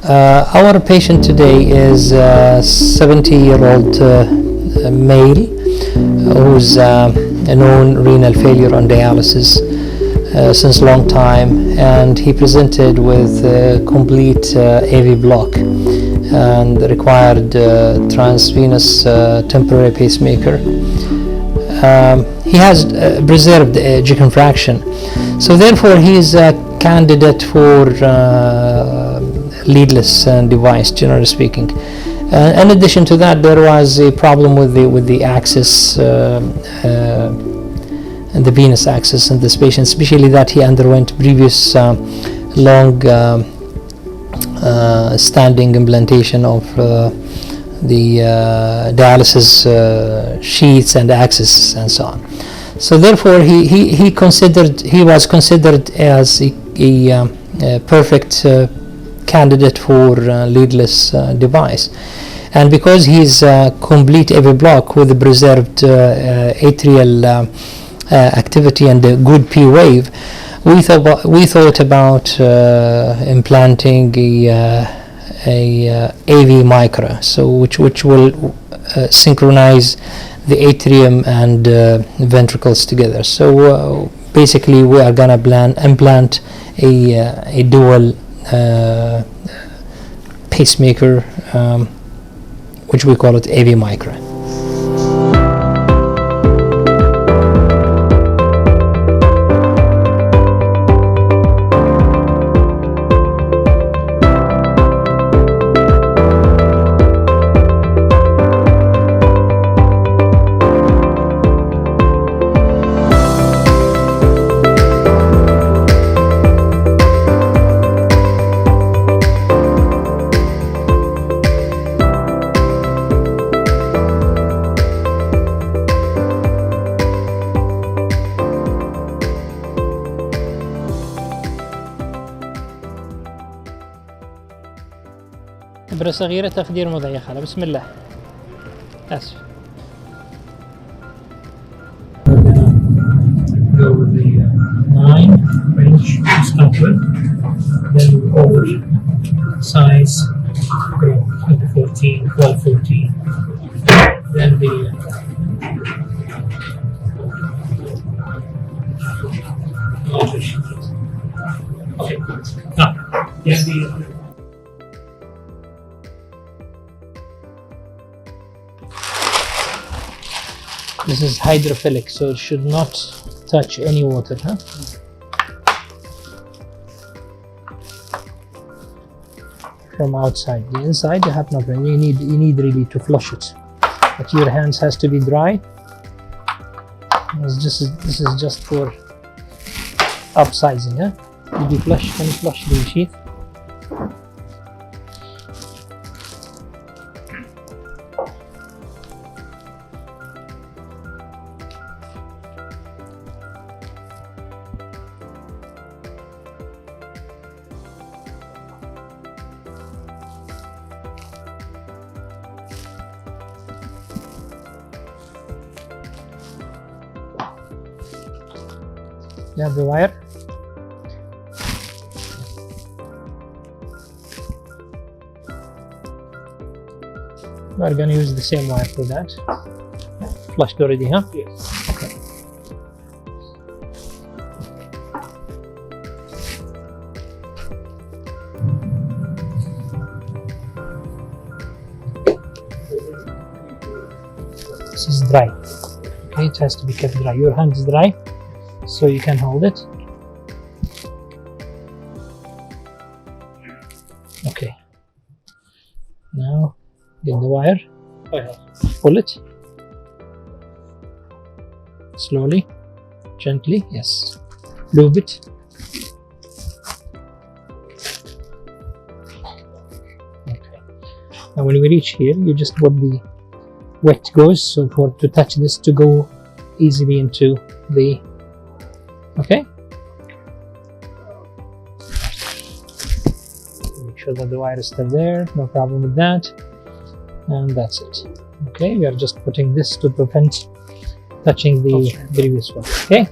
Our patient today is a 70-year-old male who's a known renal failure on dialysis since long time, and he presented with complete AV block and required transvenous temporary pacemaker. He has preserved ejection fraction, so therefore he is a candidate for leadless device, generally speaking. In addition to that, there was a problem with the axis and the venous axis in this patient, especially that he underwent previous long standing implantation of the dialysis sheaths and axis and so on. So therefore he was considered as a perfect candidate for leadless device. And because he's complete AV block with the preserved atrial activity and a good P wave, we thought about implanting a AV MICRA, so which will synchronize the atrium and ventricles together. So basically we are gonna implant a dual pacemaker, which we call it AV MICRA. إبرة صغيرة تخدير مضيقة. بسم الله. آسف. Go with the 9 range to start with, then over size, go into 14, 12, 14, then the okay, now, then the This is hydrophilic, so it should not touch any water, huh? From outside. The inside you have nothing. You need really to flush it. But your hands has to be dry. This is just for upsizing, huh? Did you flush? Can you flush the sheath? You have the wire. We're going to use the same wire for that. Flushed already, huh? yes. Okay. This is dry. Okay, it has to be kept dry. Your hand is dry, so you can hold it. Okay. Now get the wire. Pull it. Slowly, gently. Yes. Lube it. Okay. Now when we reach here, you just put the wet gauze, so to touch this to go easily into the. Okay. Make sure that the wire is still there. No problem with that. And that's it. Okay, we are just putting this to prevent touching the previous one. Okay.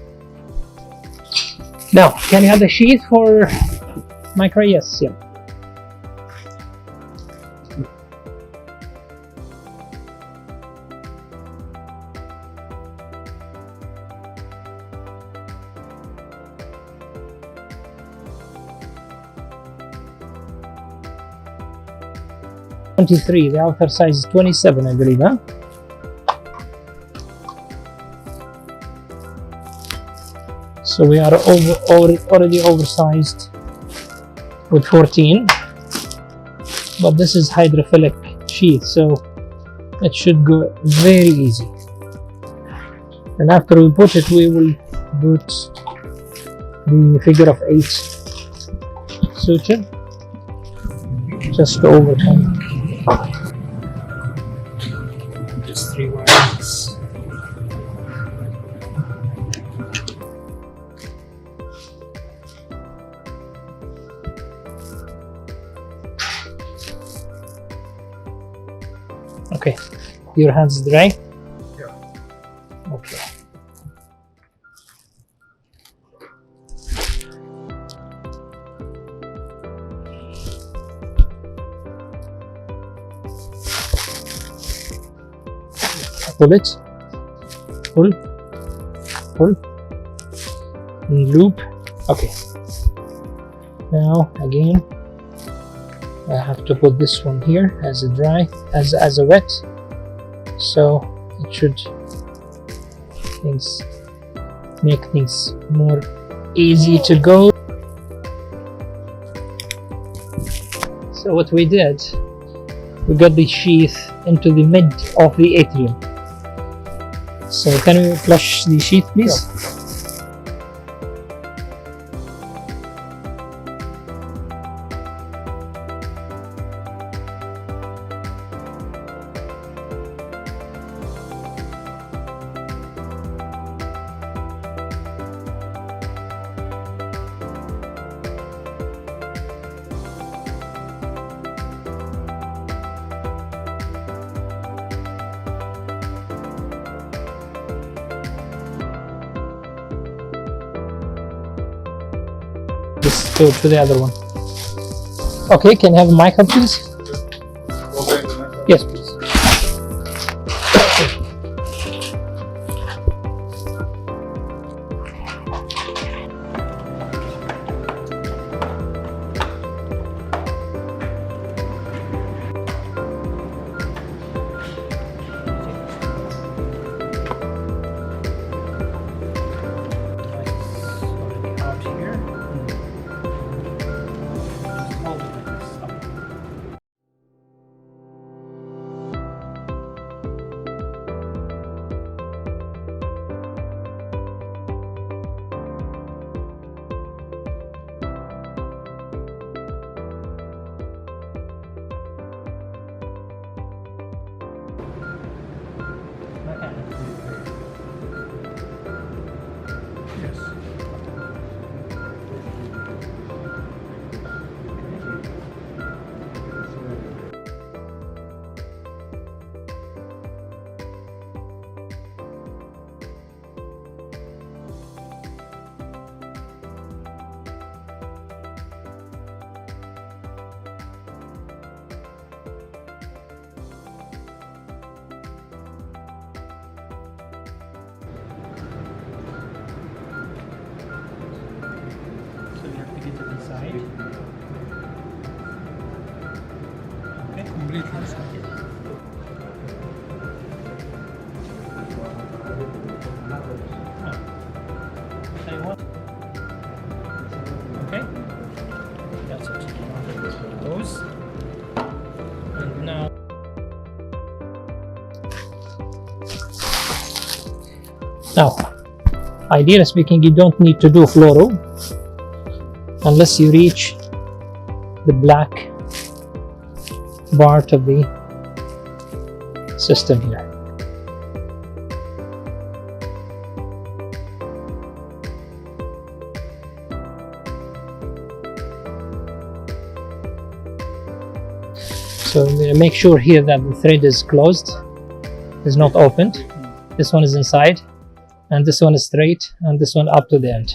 Now, can you have the sheath for MICRA? Yes. Yeah. 23. The outer size is 27, I believe, huh? So we are already oversized with 14, but this is hydrophilic sheath, so it should go very easy. And after we put it, we will put the figure of 8 suture just to overcome. Just 3 wires. Okay, your hands dry? Yeah. Okay. Pull it. Pull. Pull. And loop. Okay. Now again, I have to put this one here as a dry, as a wet, so it should make things more easy to go. So what we did, we got the sheath into the mid of the atrium. So can we flush the sheath, please? Yeah. Just go to the other one. Okay, can I have a MICRA, please? Yes, please. Okay, that's it. Those, and now ideally speaking, you don't need to do fluoro unless you reach the black part of the system here. So I'm going to make sure here that the thread is closed, is not opened. This one is inside, and this one is straight, and this one up to the end.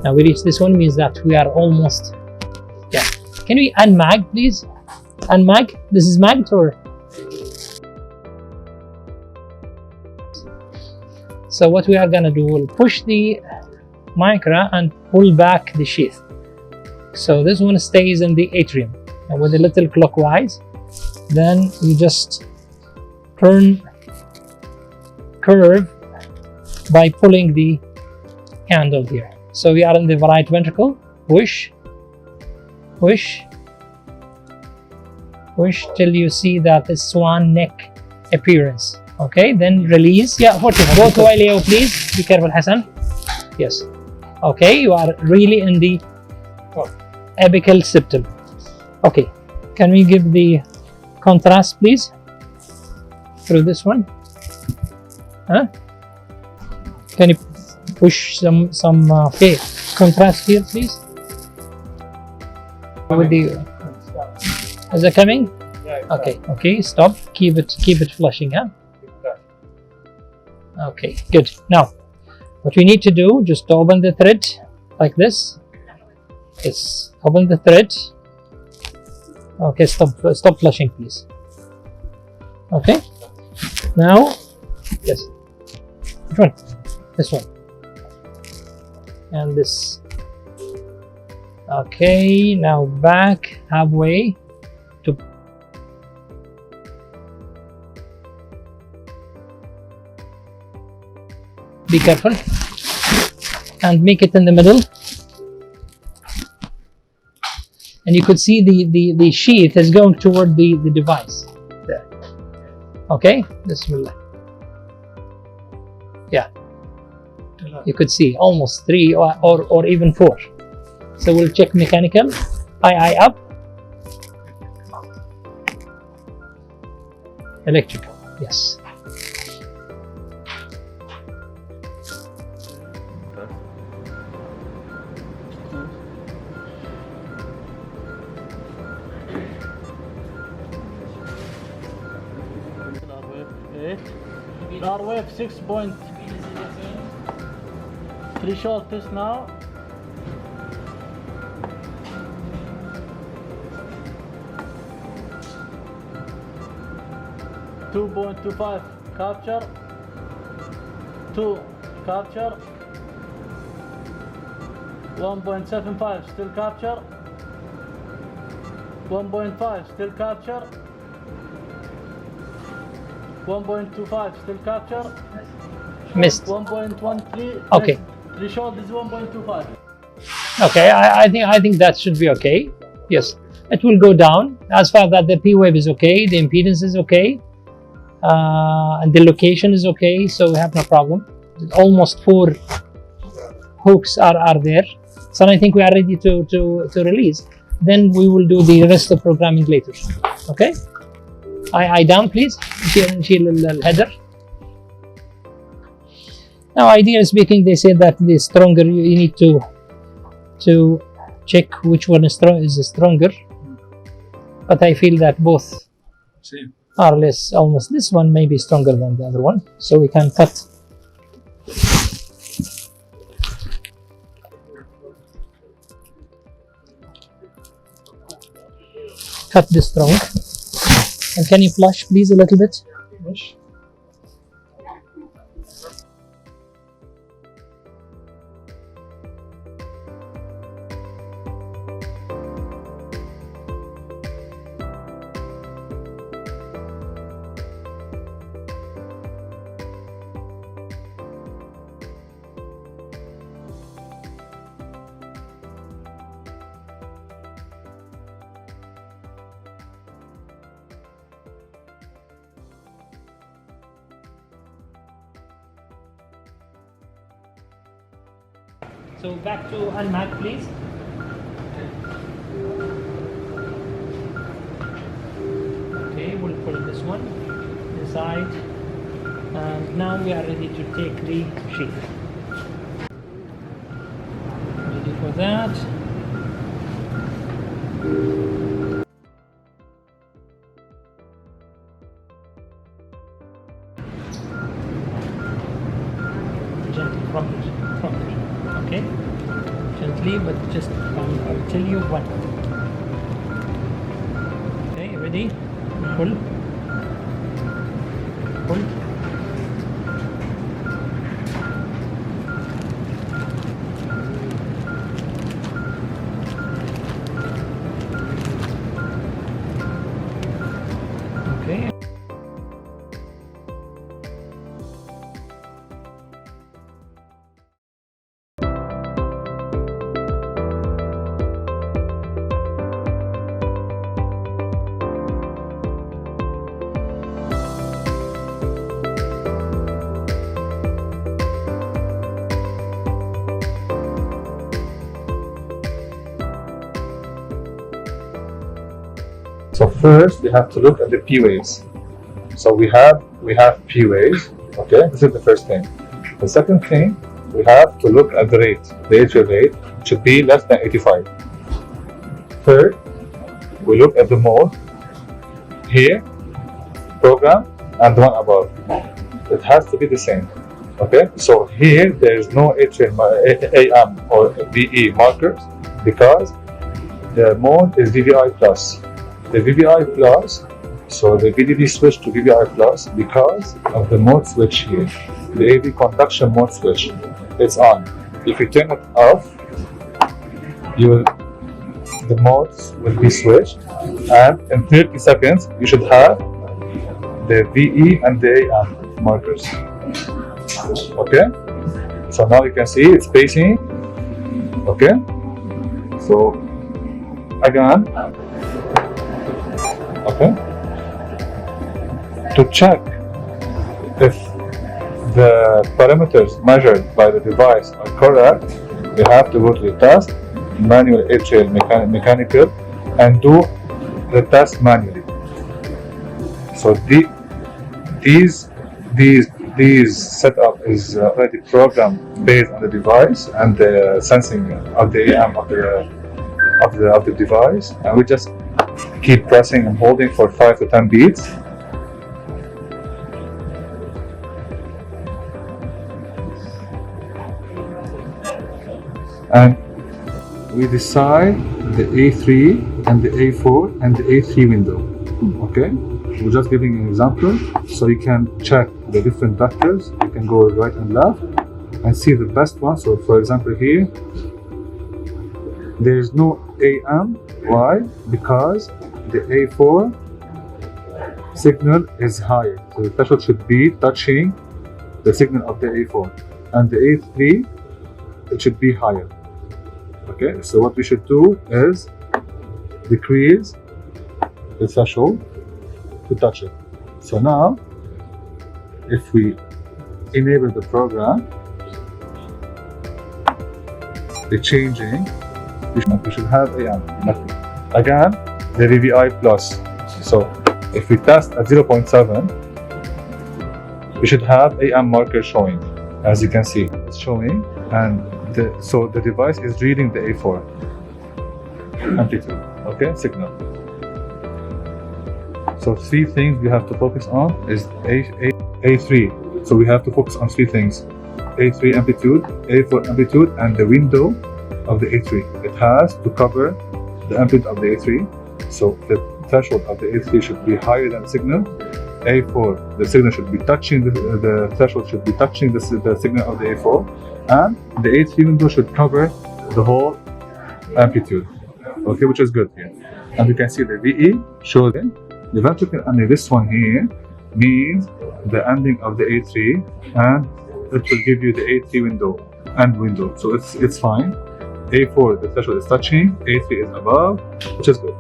Now we reach this one, means that we are almost, yeah. Can we unmag, please? Unmag? This is magged or? So what we are gonna do, we'll push the MICRA and pull back the sheath So this one stays in the atrium, and with a little clockwise, then you just turn curve by pulling the handle here. So we are in the right ventricle. Push, push, push till you see that the swan neck appearance. Okay, then release. Yeah, 45. Go to Ileo, please. Be careful, Hassan. Yes. Okay, you are really in the apical septum. Okay, can we give the contrast, please? Through this one. Huh? Can you push some contrast here, please? With the is it coming? Yeah. Okay. Okay. Stop. Keep it flushing, huh? Okay. Good. Now, what we need to do, just open the thread like this. Yes. Open the thread. Okay. Stop flushing, please. Okay. Now, yes. Which one? This one. And this. Okay. Now back halfway to. Be careful. And make it in the middle. And you could see the sheath is going toward the device. There. Okay. Bismillah. Yeah. You could see almost 3 or even 4. So we'll check mechanical. Eye up. Electrical. Yes. R wave 6.3 threshold test now. .25 capture, 2 capture, 1.75 still capture, 1.5 still capture, 1.25 still capture, Missed. 1.13. Okay. Threshold is 1.25. Okay, I think that should be okay. Yes, it will go down as far that the P wave is okay, the impedance is okay, and the location is okay, so we have no problem. Almost 4 hooks are there, so I think we are ready to release. Then we will do the rest of programming later. Okay. Eye down, please. Shield the header. Now, ideally speaking, they say that the stronger you need to check which one is stronger. But I feel that both are less. Almost this one may be stronger than the other one, so we can cut. Cut this strong. And can you flush, please, a little bit? Flush. So back to unmat, please. Okay, we'll pull this one inside, and now we are ready to take the sheath. Ready for that. Gently from it. Okay, gently, but just I'll tell you when. Okay, ready? Pull. Pull. So first we have to look at the P waves. So we have P waves. Okay, this is the first thing. The second thing, we have to look at the rate. The atrial rate should be less than 85. Third, we look at the mode here, program, and the one above. It has to be the same. Okay, so here there is no atrial AM or VE markers because the mode is VVI plus. The VVI plus, so the VDD switch to VVI plus because of the mode switch here. The AV conduction mode switch, it's on. If you turn it off, the modes will be switched, and in 30 seconds you should have the VE and the AM markers. Okay, so now you can see it's pacing. Okay, so again, okay, to check if the parameters measured by the device are correct, you have to go to the test, manual atrial mechanical, and do the test manually. So these setup is already programmed based on the device and the sensing of the AM of the device, and we just keep pressing and holding for 5 to 10 beats. And we decide the A3 and the A4 and the A3 window. Okay, we're just giving an example so you can check the different vectors. You can go right and left and see the best one. So for example here, there is no AM. Why? Because the A4 signal is higher. So the threshold should be touching the signal of the A4. And the A3, it should be higher. Okay, so what we should do is decrease the threshold to touch it. So now, if we enable the program, the changing, we should have AM. Again, the VVI plus. So if we test at 0.7, we should have AM marker showing. As you can see, it's showing, and so the device is reading the A4 amplitude, okay, signal. So 3 things we have to focus on is A3. So we have to focus on 3 things: A3 amplitude, A4 amplitude, and the window of the A3. It has to cover the amplitude of the A3. So the threshold of the A3 should be higher than the signal. A4, the signal should be touching the threshold should be touching the signal of the A4, and the A3 window should cover the whole amplitude. Okay, which is good here. And you can see the VE shows in the ventricle under this one here means the ending of the A3, and it will give you the A3 window. So it's fine. A4, the threshold is touching, A3 is above, which is good.